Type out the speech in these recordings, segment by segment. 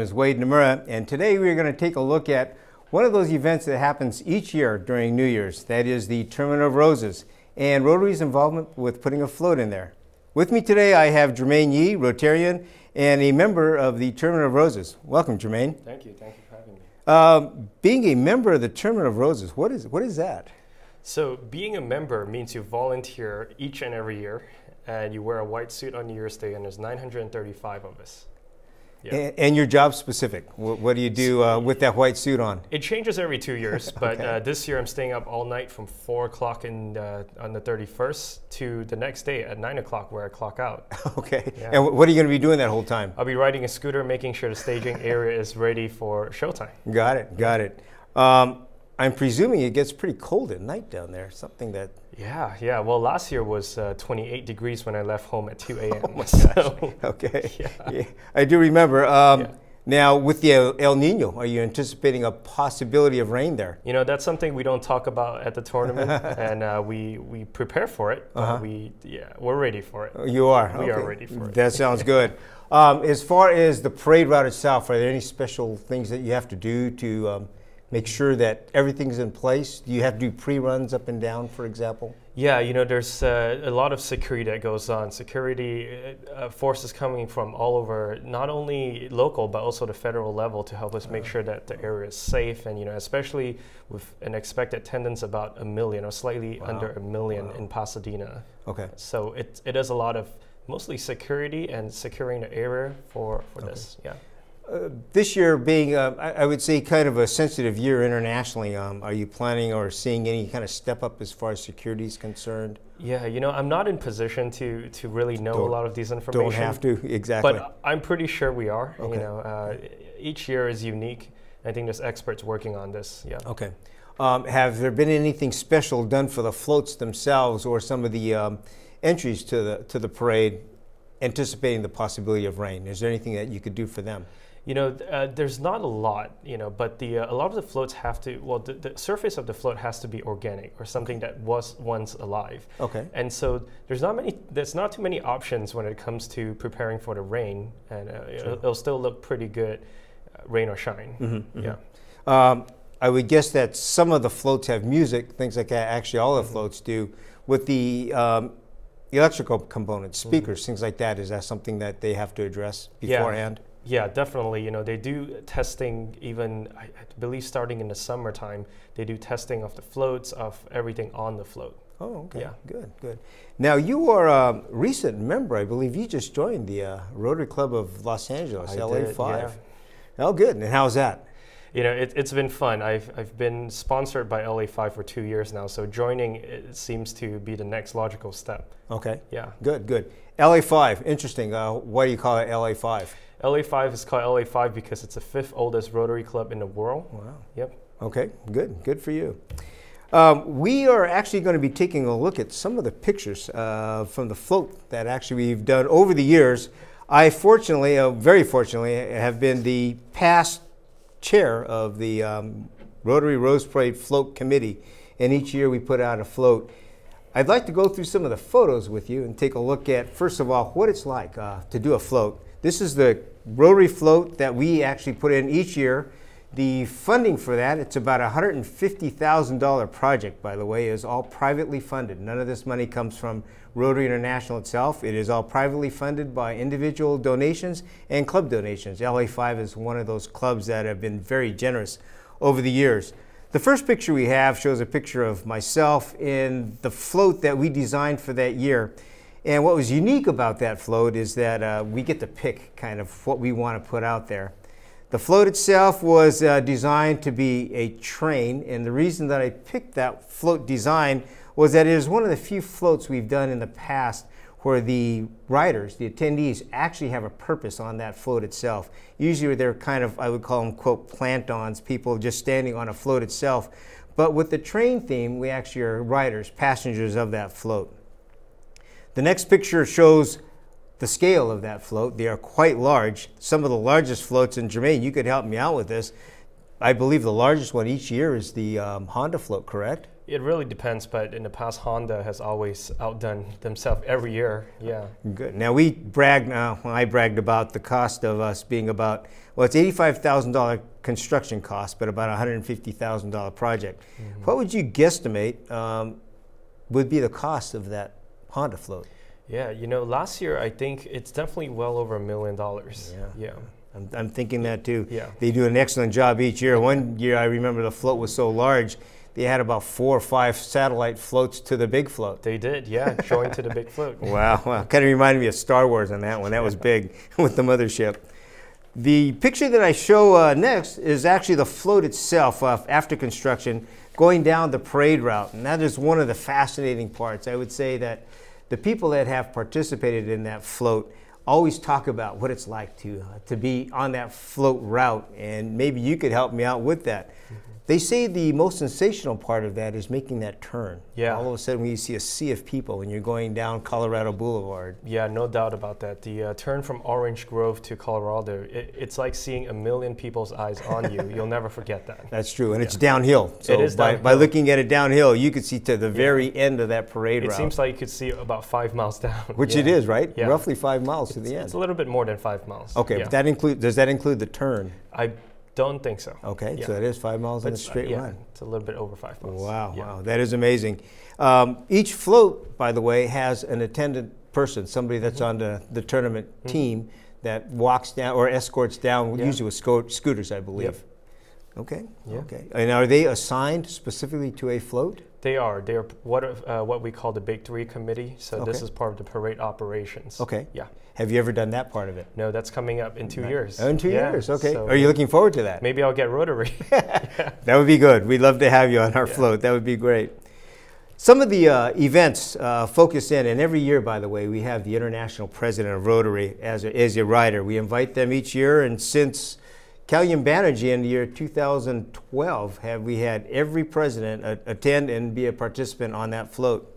is Wade Nomura, and today we're going to take a look at one of those events that happens each year during New Year's. That is the Tournament of Roses and Rotary's involvement with putting a float in there. With me today I have Jermaine Ee, Rotarian and a member of the Tournament of Roses. Welcome, Jermaine. Thank you for having me. Being a member of the Tournament of Roses, what is that? So being a member means you volunteer each and every year and you wear a white suit on New Year's Day, and there's 935 of us. Yeah. And your job specific. What do you do with that white suit on? It changes every 2 years, but Okay. This year I'm staying up all night from 4 o'clock on the 31st to the next day at 9 o'clock where I clock out. Okay. Yeah. And what are you going to be doing that whole time? I'll be riding a scooter, making sure the staging area is ready for showtime. Got it. I'm presuming it gets pretty cold at night down there. Something that... Yeah. Well, last year was 28 degrees when I left home at 2 a.m. Oh my gosh. So, Okay. Yeah. I do remember. Yeah. Now, with the El Nino, are you anticipating a possibility of rain there? You know, that's something we don't talk about at the tournament, and we prepare for it. But we're ready for it. You are? We are Okay. ready for it. That sounds good. As far as the parade route itself, are there any special things that you have to do to make sure that everything's in place? Do you have to do pre-runs up and down, for example? Yeah, you know, there's a lot of security that goes on. Security forces coming from all over, not only local, but also the federal level to help us make sure that the area is safe. And, you know, especially with an expected attendance about 1 million or slightly under 1 million in Pasadena. Okay. So it is a lot of mostly security and securing the area for this, yeah. This year being, I would say, kind of a sensitive year internationally, are you planning or seeing any kind of step up as far as security is concerned? Yeah, you know, I'm not in position to really know a lot of these information. Don't have to, exactly. But I'm pretty sure we are. Okay. You know, each year is unique. I think there's experts working on this, yeah. Okay. Have there been anything special done for the floats themselves or some of the entries to the parade, anticipating the possibility of rain? Is there anything that you could do for them? You know, there's not a lot, you know, but a lot of the floats have to, well, the surface of the float has to be organic or something that was once alive. Okay. And so there's not too many options when it comes to preparing for the rain, and it'll still look pretty good, rain or shine. Mm-hmm, yeah. I would guess that some of the floats have music, things like that. Actually, all the floats do. With the electrical components, speakers, things like that, is that something that they have to address beforehand? Yeah, definitely. You know, they do testing even, I believe starting in the summertime, they do testing of the floats, of everything on the float. Oh, okay. Yeah. Good. Now, you are a recent member. I believe you just joined the Rotary Club of Los Angeles, LA5. Yeah. Oh, good. And how's that? You know, it's been fun. I've been sponsored by LA5 for 2 years now, so joining it seems to be the next logical step. Okay. Yeah. Good. LA5, interesting. Why do you call it LA5? LA5 is called LA5 because it's the 5th oldest Rotary Club in the world. Wow. Yep. Okay, good for you. We are actually going to be taking a look at some of the pictures from the float that actually we've done over the years. I fortunately, very fortunately, have been the past chair of the Rotary Rose Parade Float Committee, and each year we put out a float. I'd like to go through some of the photos with you and take a look at, first of all, what it's like to do a float. This is the Rotary float that we actually put in each year. The funding for that, it's about a $150,000 project, by the way, is all privately funded. None of this money comes from Rotary International itself. It is all privately funded by individual donations and club donations. LA5 is one of those clubs that have been very generous over the years. The first picture we have shows a picture of myself in the float that we designed for that year. And what was unique about that float is that we get to pick kind of what we want to put out there. The float itself was designed to be a train, and the reason that I picked that float design was that it is one of the few floats we've done in the past where the riders, the attendees, actually have a purpose on that float itself. Usually they're kind of, I would call them, quote, plant-ons, people just standing on a float itself. But with the train theme, we actually are riders, passengers of that float. The next picture shows the scale of that float. They are quite large. Some of the largest floats, and Jermaine, you could help me out with this. I believe the largest one each year is the Honda float, correct? It really depends, but in the past, Honda has always outdone themselves every year. Yeah. Good. Now we bragged. I bragged about the cost of us being about, well, it's $85,000 construction cost, but about $150,000 project. Mm-hmm. What would you guesstimate would be the cost of that Honda float? Yeah, you know, last year I think it's definitely well over $1 million. Yeah. I'm thinking that too. Yeah. They do an excellent job each year. One year I remember the float was so large, they had about 4 or 5 satellite floats to the big float. They did, yeah, joined to the big float. Wow, kind of reminded me of Star Wars on that one. That was big with the mothership. The picture that I show next is actually the float itself after construction going down the parade route. And that is one of the fascinating parts. I would say that the people that have participated in that float always talk about what it's like to be on that float route, and maybe you could help me out with that. Mm-hmm. They say the most sensational part of that is making that turn. Yeah. All of a sudden when you see a sea of people when you're going down Colorado Boulevard. Yeah, no doubt about that. The turn from Orange Grove to Colorado, it's like seeing a million people's eyes on you. You'll never forget that. That's true, and it's downhill. So it is downhill. By looking at it downhill, you could see to the very end of that parade route. It seems like you could see about 5 miles down. Which it is, right? Yeah. Roughly 5 miles to the end. It's a little bit more than 5 miles. Okay, but does that include the turn? I don't think so. Okay, so it is 5 miles in a straight line. It's a little bit over 5 miles. Wow, wow, that is amazing. Each float, by the way, has an attendant person, somebody that's on the tournament team that walks down or escorts down, usually with scooters, I believe. Yep. Okay, okay. And are they assigned specifically to a float? They are. They are what we call the Big Three Committee. So this is part of the parade operations. Okay. Yeah. Have you ever done that part of it? No, that's coming up in 2 years. Oh, in 2 years, okay. So are you looking forward to that? Maybe I'll get Rotary. That would be good. We'd love to have you on our float. That would be great. Some of the events focus in, and every year, by the way, we have the International President of Rotary as a rider. We invite them each year, and since Kalyan Banerjee in the year 2012, we had every president attend and be a participant on that float.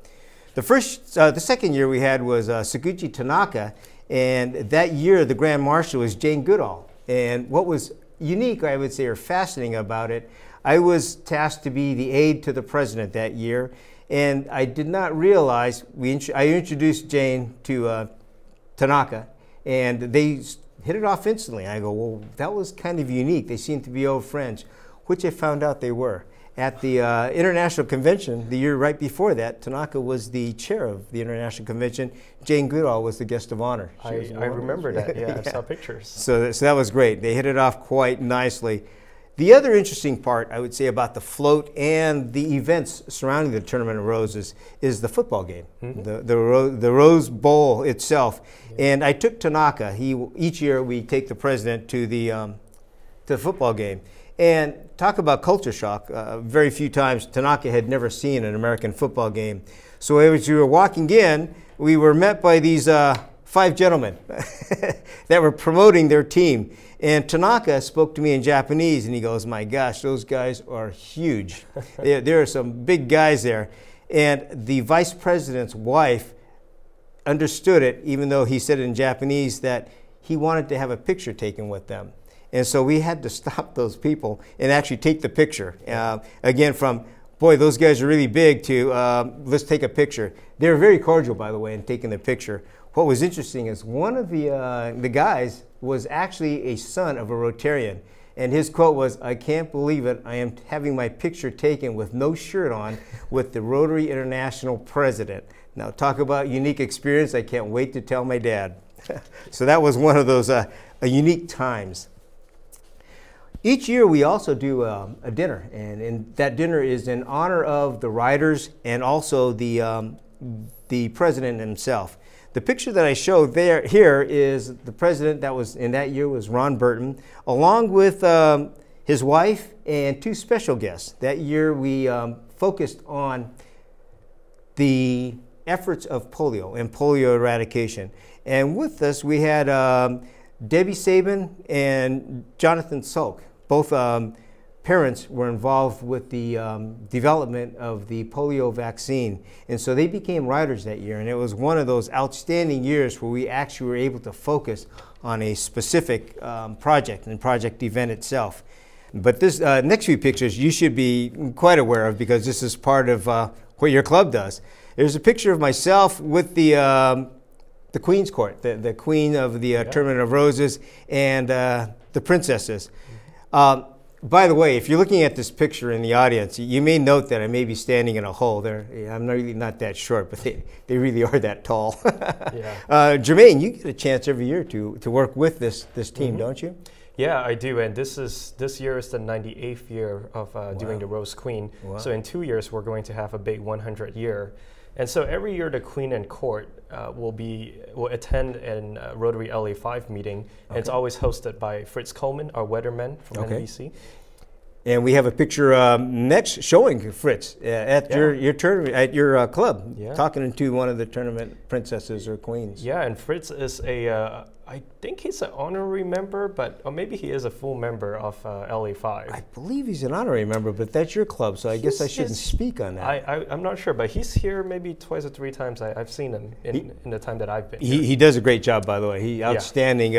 The second year we had was Saguchi Tanaka, and that year the Grand Marshal was Jane Goodall. And what was unique, I would say, or fascinating about it, I was tasked to be the aide to the president that year, and I did not realize, I introduced Jane to Tanaka, and they hit it off instantly. I go, well, that was kind of unique. They seemed to be old friends, which I found out they were. At the International Convention, the year right before that, Tanaka was the chair of the International Convention. Jane Goodall was the guest of honor. I remember that, yeah, I saw pictures. So that was great. They hit it off quite nicely. The other interesting part, I would say, about the float and the events surrounding the Tournament of Roses is the football game, the Rose Bowl itself. Yeah. And I took Tanaka. Each year we take the president to the football game. And talk about culture shock. Very few times Tanaka had never seen an American football game. So as we were walking in, we were met by these 5 gentlemen that were promoting their team. And Tanaka spoke to me in Japanese, and he goes, my gosh, those guys are huge. There are some big guys there. And the vice president's wife understood it, even though he said in Japanese that he wanted to have a picture taken with them. And so we had to stop those people and actually take the picture. Again, from, boy, those guys are really big, to let's take a picture. They were very cordial, by the way, in taking the picture. What was interesting is one of the guys was actually a son of a Rotarian. And his quote was, I can't believe it, I am having my picture taken with no shirt on with the Rotary International President. Now, talk about unique experience. I can't wait to tell my dad. So that was one of those unique times. Each year we also do a dinner, and that dinner is in honor of the riders and also the president himself. The picture that I show here is the president that was in that year was Ron Burton, along with his wife and 2 special guests. That year we focused on the efforts of polio and polio eradication. And with us we had Debbie Sabin and Jonathan Sulk. Both parents were involved with the development of the polio vaccine. And so they became riders that year. And it was one of those outstanding years where we actually were able to focus on a specific project and project event itself. But this next few pictures you should be quite aware of, because this is part of what your club does. There's a picture of myself with the Queen's Court, the Queen of the Tournament of Roses, and the princesses. By the way, if you're looking at this picture in the audience, you may note that I may be standing in a hole there. I'm really not that short, but they really are that tall. Jermaine, you get a chance every year to work with this team, don't you? Yeah, I do, and this year is the 98th year of doing the Rose Queen. So in 2 years, we're going to have a big 100 year. And so every year, the Queen and Court will attend a Rotary LA5 meeting, and it's always hosted by Fritz Coleman, our weatherman from NBC. And we have a picture next showing Fritz at your tournament, at your club, talking to one of the tournament princesses or queens. Yeah, and Fritz is I think he's an honorary member, or maybe he is a full member of LA5. I believe he's an honorary member, but that's your club, so I guess I shouldn't speak on that. I'm not sure, but he's here maybe 2 or 3 times. I've seen him in the time that I've been here. He does a great job, by the way. He's outstanding,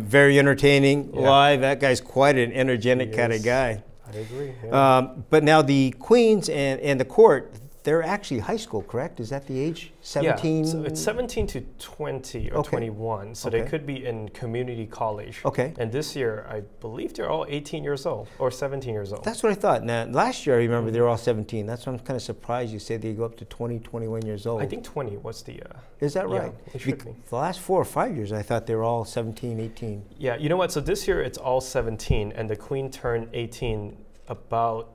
very entertaining live. That guy's quite an energetic kind of guy. I agree. But now the Queens and the Court, they're actually high school, correct? Is that the age? 17? Yeah, so it's 17 to 20 or 21. So they could be in community college. And this year, I believe they're all 18 years old or 17 years old. That's what I thought. Now, last year, I remember they were all 17. That's why I'm kind of surprised you said they go up to 20, 21 years old. I think 20 was the... Is that right? Yeah, it should be. The last 4 or 5 years, I thought they were all 17, 18. Yeah, you know what? So this year, it's all 17, and the Queen turned 18 about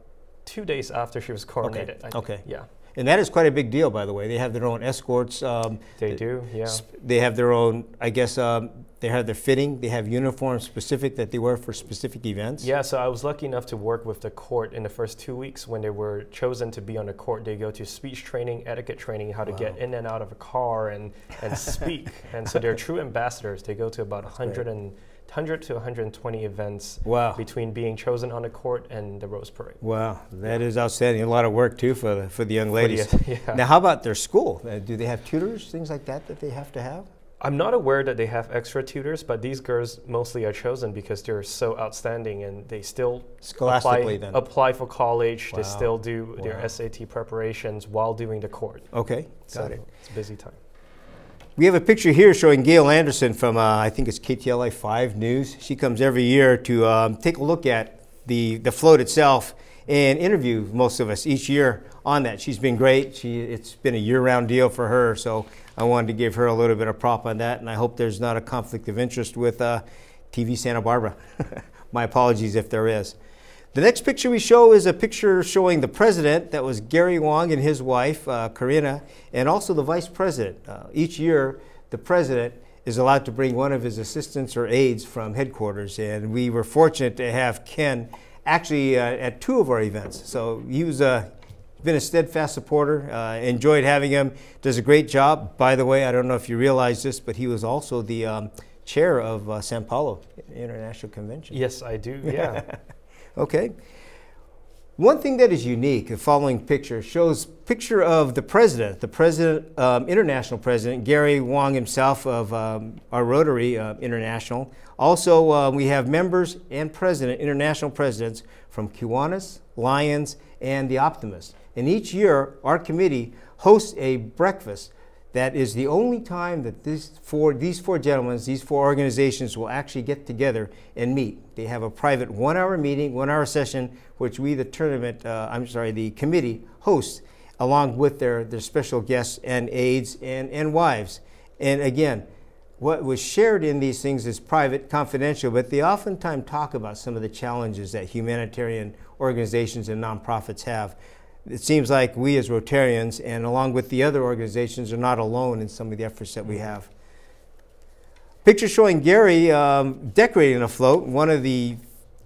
2 days after she was coronated. Yeah. And that is quite a big deal, by the way. They have their own escorts. They do, yeah. They have their own, I guess, they have their fitting. They have uniforms specific that they wear for specific events. Yeah, so I was lucky enough to work with the Court in the first 2 weeks. When they were chosen to be on the Court, they go to speech training, etiquette training, how to get in and out of a car and speak. And so they're true ambassadors. They go to about 100 to 120 events between being chosen on the Court and the Rose Parade. Wow, that is outstanding. A lot of work too for the young ladies. Now, how about their school? Do they have tutors, things like that they have to have? I'm not aware that they have extra tutors, but these girls mostly are chosen because they're so outstanding, and they still apply for college. They still do their SAT preparations while doing the Court. Okay, got it. It's a busy time. We have a picture here showing Gail Anderson from, I think it's KTLA 5 News. She comes every year to take a look at the float itself and interview most of us each year on that. She's been great. It's been a year-round deal for her, so I wanted to give her a little bit of prop on that, and I hope there's not a conflict of interest with TV Santa Barbara. My apologies if there is. The next picture we show is a picture showing the president. That was Gary Wong and his wife, Karina, and also the vice president. Each year, the president is allowed to bring one of his assistants or aides from headquarters, and we were fortunate to have Ken actually at 2 of our events. So he was been a steadfast supporter, enjoyed having him, does a great job. By the way, I don't know if you realize this, but he was also the chair of Sao Paulo International Convention. Yes, I do, yeah. Okay. One thing that is unique, the following picture shows picture of the president, international president, Gary Wong himself of our Rotary International. Also, we have members and international presidents from Kiwanis, Lions, and the Optimists. And each year, our committee hosts a breakfast that is the only time that these four gentlemen, these 4 organizations will actually get together and meet. They have a private 1-hour meeting, 1-hour session, which we, the committee, host along with their special guests and aides and wives. And again, what was shared in these things is private, confidential, but they oftentimes talk about some of the challenges that humanitarian organizations and nonprofits have. It seems like we as Rotarians, and along with the other organizations, are not alone in some of the efforts that we have. Picture showing Gary decorating a float. One of the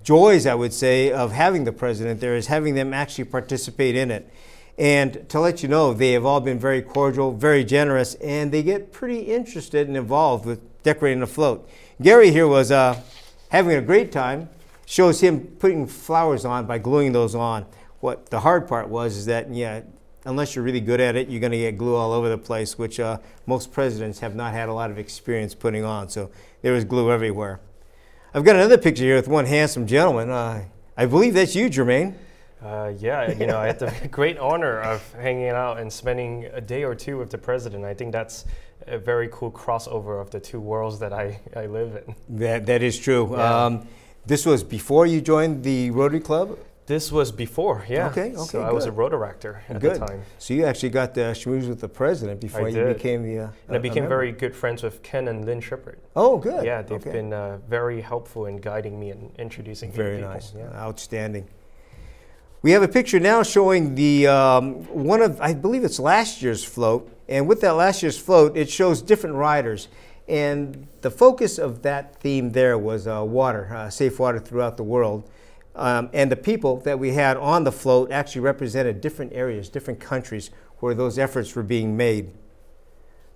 joys, I would say, of having the president there is having them actually participate in it. And to let you know, they have all been very cordial, very generous, and they get pretty interested and involved with decorating the float. Gary here was having a great time. Shows him putting flowers on by gluing those on. What the hard part was is that, unless you're really good at it, you're going to get glue all over the place, which most presidents have not had a lot of experience putting on. So there was glue everywhere. I've got another picture here with one handsome gentleman. I believe that's you, Jermaine. Yeah, you know, I had the great honor of hanging out and spending a day or two with the president. I think that's a very cool crossover of the two worlds that I live in. That is true. Yeah. This was before you joined the Rotary Club? This was before, yeah. Okay, so I was a Rotaractor at the time. So you actually got to schmooze with the president before you became the and I became very good friends with Ken and Lynn Shepard. Oh, good. Yeah, they've been very helpful in guiding me and introducing me to people. Very nice. Yeah. Outstanding. We have a picture now showing the one of, I believe it's last year's float. And with that last year's float, it shows different riders. And the focus of that theme there was water, safe water throughout the world. And the people that we had on the float actually represented different areas, different countries where those efforts were being made.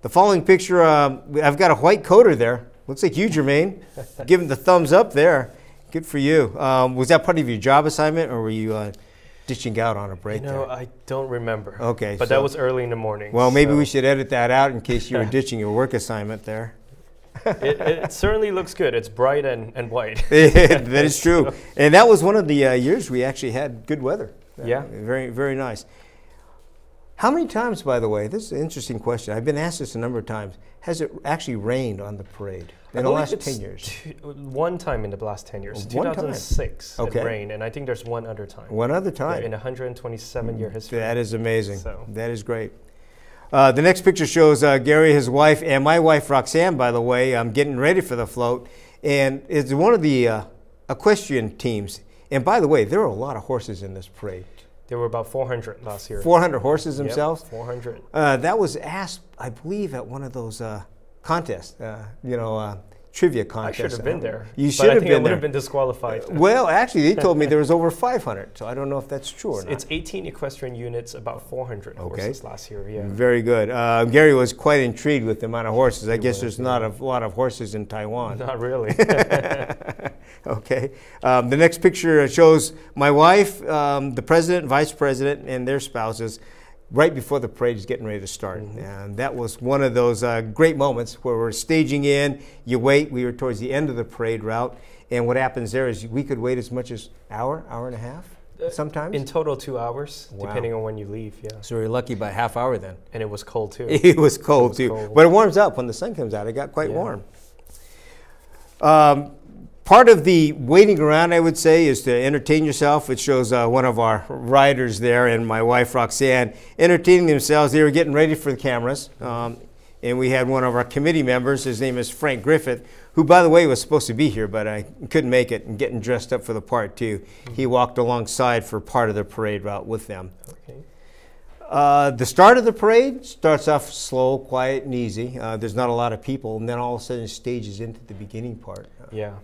The following picture, I've got a white coater there. Looks like you, Jermaine. Give him the thumbs up there. Good for you. Was that part of your job assignment, or were you ditching out on a break? You know, I don't remember. Okay. But that was early in the morning. Well, maybe we should edit that out in case you were ditching your work assignment there. It certainly looks good. It's bright and white. That is true. And that was one of the years we actually had good weather. Yeah. Very, very nice. How many times, by the way, this is an interesting question. I've been asked this a number of times. Has it actually rained on the parade in the last 10 years? One time in the last 10 years. One 2006 time. It rained, and I think there's one other time. One other time. Yeah, in 127-year history. That is amazing. So. That is great. The next picture shows Gary, his wife, and my wife, Roxanne, by the way, getting ready for the float. And it's one of the equestrian teams. And by the way, there are a lot of horses in this parade. There were about 400 last year. 400 horses themselves? Yep, 400. That was asked, I believe, at one of those contests, trivia contests. I should have been there. You should have been there. I would have been disqualified. Well, actually, they told me there was over 500, so I don't know if that's true or not. It's 18 equestrian units, about 400 horses last year, yeah. Very good. Gary was quite intrigued with the amount of horses. I guess there's not a lot of horses in Taiwan. Not really. Okay. The next picture shows my wife, the president, vice president, and their spouses right before the parade is getting ready to start. And that was one of those great moments where we're staging in, you wait. We were towards the end of the parade route. And what happens there is we could wait as much as hour and a half sometimes. In total 2 hours, depending on when you leave, yeah. So we were lucky by a half hour then. And it was cold too. It was cold too. But it warms up when the sun comes out. It got quite warm. Part of the waiting around, I would say, is to entertain yourself. It shows one of our riders there and my wife, Roxanne, entertaining themselves. They were getting ready for the cameras. And we had one of our committee members, his name is Frank Griffith, who, by the way, was supposed to be here, but I couldn't make it, and getting dressed up for the part, too. He walked alongside for part of the parade route with them. The start of the parade starts off slow, quiet, and easy. There's not a lot of people, and then all of a sudden it stages into the beginning part. Yeah.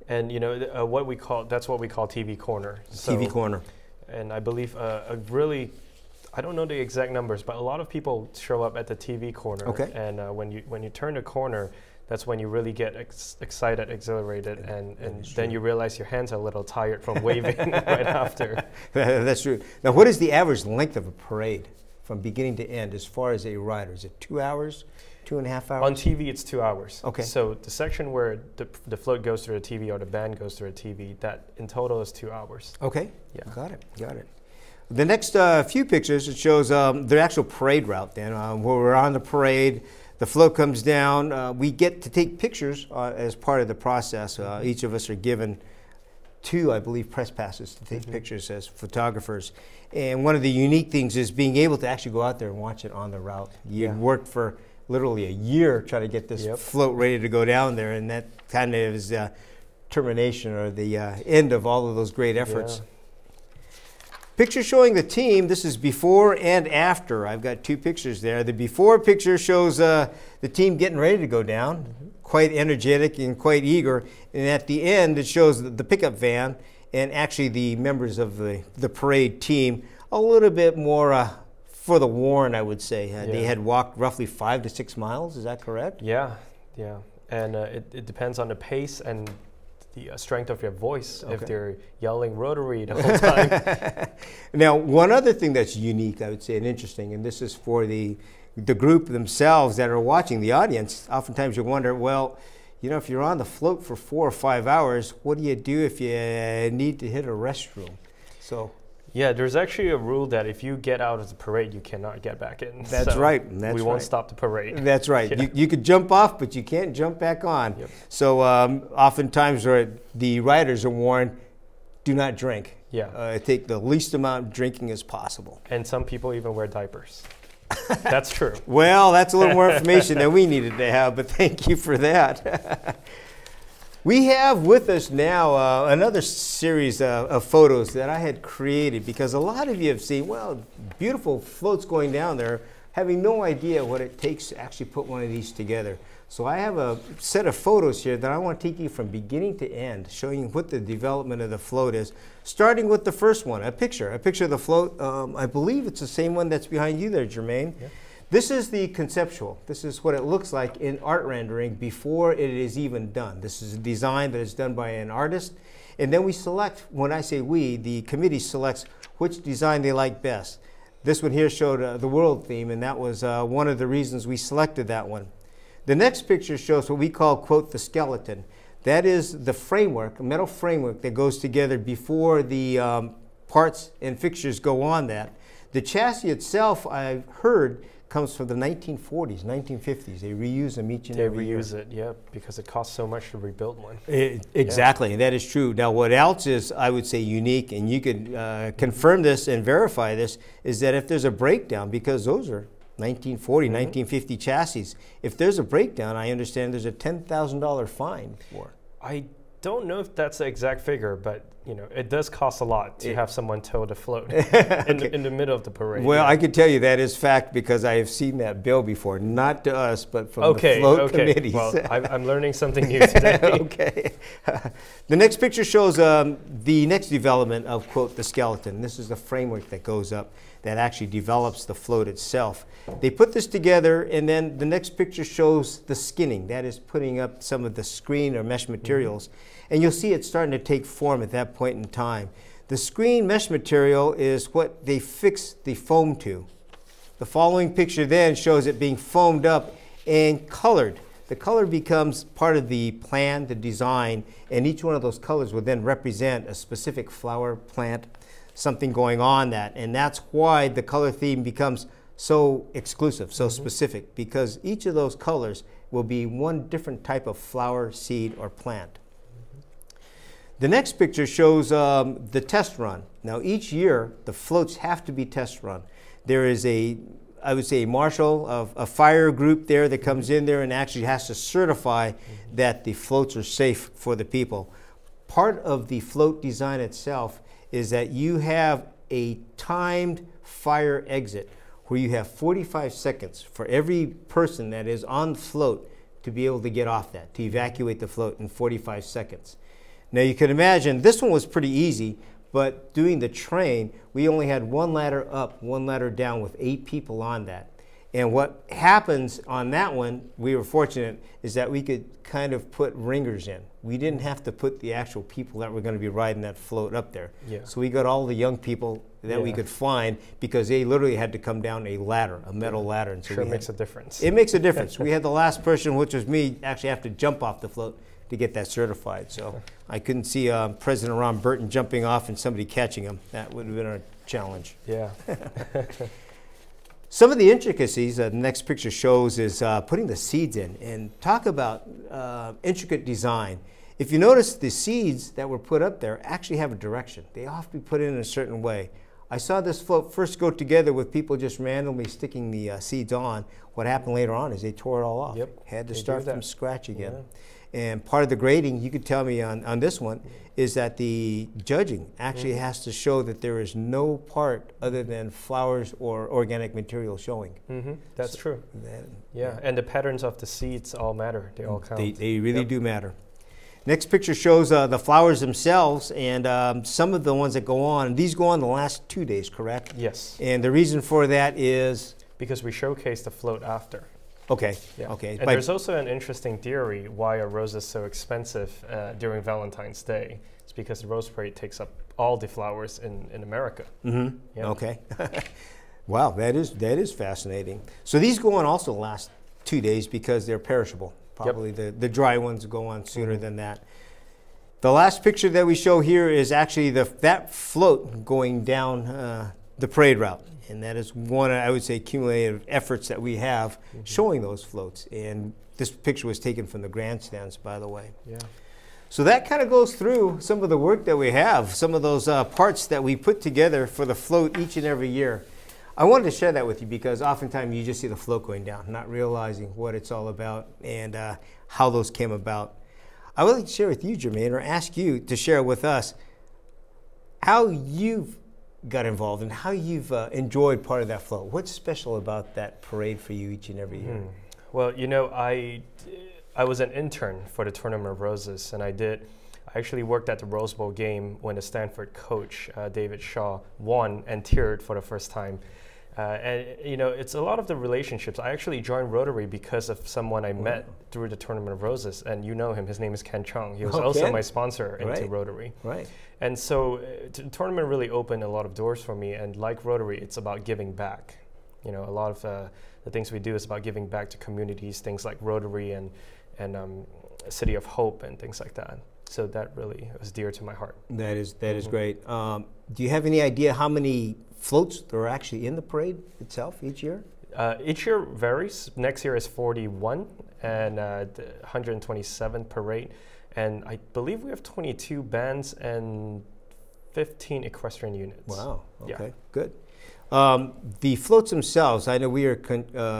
And you know that's what we call TV corner. TV corner. And I believe I don't know the exact numbers, but a lot of people show up at the TV corner. Okay. And when you turn the corner, that's when you really get excited, exhilarated, and then you realize your hands are a little tired from waving right after. That's true. Now, what is the average length of a parade from beginning to end as far as a rider? Is it 2 hours? 2.5 hours? On TV, it's 2 hours. Okay. So the section where the float goes through the TV or the band goes through the TV, that in total is 2 hours. Okay. Yeah. Got it. The next few pictures, it shows the actual parade route then, where we're on the parade, the float comes down. We get to take pictures as part of the process. Each of us are given 2, I believe, press passes to take pictures as photographers. And one of the unique things is being able to actually go out there and watch it on the route. You worked for literally a year trying to get this float ready to go down there, and that kind of is the termination or the end of all of those great efforts. Picture showing the team. This is before and after. I've got 2 pictures there. The before picture shows the team getting ready to go down, quite energetic and quite eager. And at the end, it shows the pickup van and actually the members of the parade team a little bit more for the worn, I would say. They had walked roughly 5 to 6 miles. Is that correct? Yeah. And it depends on the pace and the strength of your voice if they're yelling Rotary the whole time. Now, one other thing that's unique, I would say, and interesting, and this is for the group themselves that are watching, the audience. Oftentimes you wonder, well, you know, if you're on the float for 4 or 5 hours, what do you do if you need to hit a restroom? So. Yeah, there's actually a rule that if you get out of the parade, you cannot get back in. That's right. We won't stop the parade. That's right. Yeah. You could jump off, but you can't jump back on. Yep. So oftentimes the riders are warned, do not drink. Yeah. Take the least amount of drinking as possible. And some people even wear diapers. That's true. Well, that's a little more information than we needed to have, but thank you for that. We have with us now another series of photos that I had created because a lot of you have seen, well, beautiful floats going down there, having no idea what it takes to actually put one of these together. So I have a set of photos here that I want to take you from beginning to end, showing you what the development of the float is, starting with the first one, a picture of the float. I believe it's the same one that's behind you there, Jermaine. Yeah. This is the conceptual. This is what it looks like in art rendering before it is even done. This is a design that is done by an artist. And then we select, when I say we, the committee selects which design they like best. This one here showed the world theme, and that was one of the reasons we selected that one. The next picture shows what we call, quote, the skeleton. That is the framework, a metal framework that goes together before the parts and fixtures go on that. The chassis itself, I've heard, comes from the 1940s, 1950s. They reuse them each and every year. They reuse it, yeah, because it costs so much to rebuild one. Exactly, and that is true. Now, what else is, I would say, unique, and you could confirm this and verify this, is that if there's a breakdown, because those are 1940, 1950 chassis, if there's a breakdown, I understand there's a $10,000 fine for it. I don't know if that's the exact figure, but you know, it does cost a lot to have someone tow the float in the middle of the parade. Well, I can tell you that is fact because I have seen that bill before, not to us, but from the float committees. Well, I'm learning something new today. Okay. The next picture shows the next development of, quote, the skeleton. This is the framework that goes up that actually develops the float itself. They put this together, and then the next picture shows the skinning. That is putting up some of the screen or mesh materials. And you'll see it starting to take form at that point in time. The screen mesh material is what they fix the foam to. The following picture then shows it being foamed up and colored. The color becomes part of the plan, the design, and each one of those colors will then represent a specific flower, plant, something going on that. And that's why the color theme becomes so exclusive, so specific, because each of those colors will be one different type of flower, seed, or plant. The next picture shows the test run. Now, each year, the floats have to be test run. There is I would say, a marshal, a fire group there that comes in there and actually has to certify that the floats are safe for the people. Part of the float design itself is that you have a timed fire exit where you have 45 seconds for every person that is on the float to be able to get off that, to evacuate the float in 45 seconds. Now you can imagine this one was pretty easy, but doing the train, we only had one ladder up, one ladder down with 8 people on that. And what happens on that one, we were fortunate, is that we could kind of put ringers in. We didn't have to put the actual people that were going to be riding that float up there. Yeah. So we got all the young people that we could find because they literally had to come down a ladder, a metal ladder. And so sure, it makes a difference. It makes a difference. We had the last person, which was me, actually have to jump off the float to get that certified. So I couldn't see President Ron Burton jumping off and somebody catching him. That would have been a challenge. Yeah. Some of the intricacies the next picture shows is putting the seeds in. And talk about intricate design. If you notice, the seeds that were put up there actually have a direction. They have to be put in a certain way. I saw this float first go together with people just randomly sticking the seeds on. What happened later on is they tore it all off. Yep. Had to start from scratch again. Yeah. And part of the grading, you could tell me on this one, is that the judging actually has to show that there is no part other than flowers or organic material showing. That's true. Yeah, and the patterns of the seeds all matter. They all count. They really do matter. Next picture shows the flowers themselves and some of the ones that go on. These go on the last 2 days, correct? Yes. And the reason for that is? Because we showcase the float after. Okay. Yeah. Okay. And there's also an interesting theory why a rose is so expensive during Valentine's Day. It's because the Rose Parade takes up all the flowers in America. Yeah. Okay. Wow, that is fascinating. So these go on also the last 2 days because they're perishable. Probably the dry ones go on sooner than that. The last picture that we show here is actually that float going down the parade route. And that is one, I would say, cumulative efforts that we have showing those floats. And this picture was taken from the grandstands, by the way. Yeah. So that kind of goes through some of the work that we have, some of those parts that we put together for the float each and every year. I wanted to share that with you because oftentimes you just see the float going down, not realizing what it's all about and how those came about. I would like to share with you, Jermaine, or ask you to share with us how you've got involved and how you've enjoyed part of that float. What's special about that parade for you each and every year? Well, you know, I was an intern for the Tournament of Roses, and I actually worked at the Rose Bowl game when the Stanford coach, David Shaw, won and teared for the first time. And, you know, it's a lot of the relationships. I actually joined Rotary because of someone I met through the Tournament of Roses, and you know him. His name is Ken Chung. He was also my sponsor into Rotary. Right. And so the tournament really opened a lot of doors for me, and like Rotary, it's about giving back. You know, a lot of the things we do is about giving back to communities, things like Rotary and City of Hope and things like that. So that really was dear to my heart. That is great. Do you have any idea how many floats there are actually in the parade itself each year? Each year varies. Next year is 41 and the 127th parade. And I believe we have 22 bands and 15 equestrian units. Wow, okay, good. The floats themselves, I know we are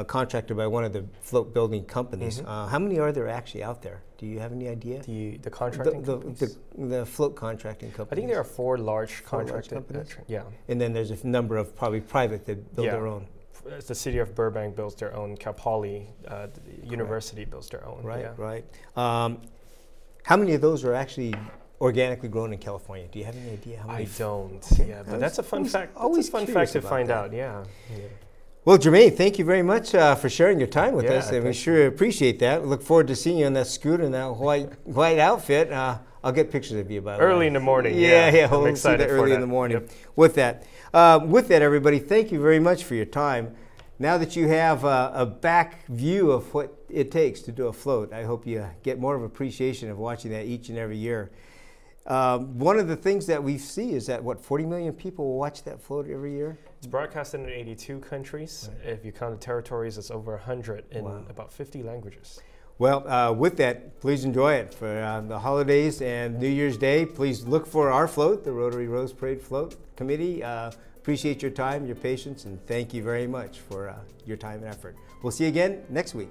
contracted by one of the float building companies. How many are there actually out there? Do you have any idea? The contracting companies? The float contracting companies. I think there are 4 large contracting companies. Yeah. And then there's a number of probably private that build their own. The city of Burbank builds their own. Cal Poly, the university builds their own. Right, right. How many of those are actually organically grown in California? Do you have any idea how many? I don't. Yeah, but that's a fun fact. Always fun fact to find out. Yeah. Well, Jermaine, thank you very much for sharing your time with us, and we sure appreciate that. We look forward to seeing you on that scooter in that white outfit. I'll get pictures of you, by the way. Early in the morning. Yeah, we'll see that early in the morning. Yep. With that, everybody, thank you very much for your time. Now that you have a back view of what it takes to do a float, I hope you get more of appreciation of watching that each and every year. One of the things that we see is that, 40 million people will watch that float every year? It's broadcasted in 82 countries. Right. If you count the territories, it's over 100 in about 50 languages. Well, with that, please enjoy it for the holidays and New Year's Day. Please look for our float, the Rotary Rose Parade Float Committee. Appreciate your time, your patience, and thank you very much for your time and effort. We'll see you again next week.